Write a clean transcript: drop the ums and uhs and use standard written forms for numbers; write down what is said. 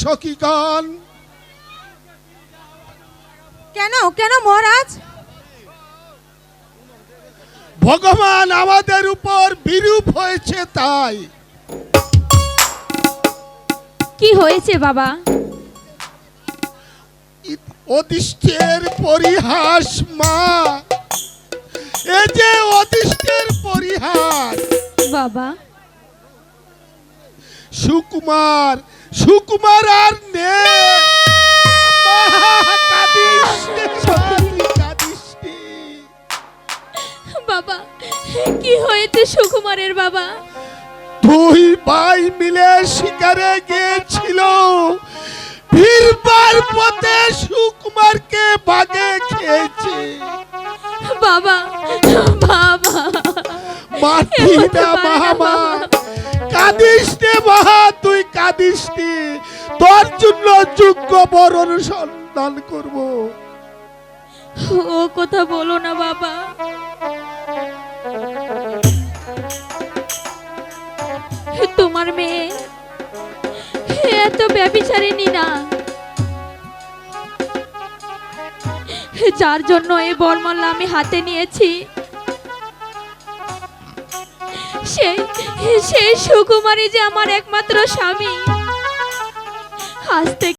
সখীগণ। কেন কেন মহারাজ? ভগবান আমাদের উপর বিরূপ হয়েছে তাই। কি হয়েছে বাবা? অদৃষ্টের পরিহাস মা, এ যে অদৃষ্টের পরিহাস। বাবা সুকুমার, সুকুমার আর নেই। মা, কাঁদিস নে, কাঁদিস নে। বাবা কি হয়েছে সুকুমারের বাবা? দুই ভাই মিলে শিকারে গিয়েছিল, ফিরবার পথে সুকুমারকে বাঘে খেয়েছে। বাবা বাবা মাটি না মা, কাঁদিস নে মা, তুই কাঁদিস নে। তোর জন্য যোগ্য বরণ সন্ধান করব। ও কথা বলো না বাবা। তোমার মেয়ে এত ব্যভিচারিণী না, যার জন্য এই বরমাল্লা আমি হাতে নিয়েছি সেই সুকুমারী যে আমার একমাত্র স্বামী। আজ থেকে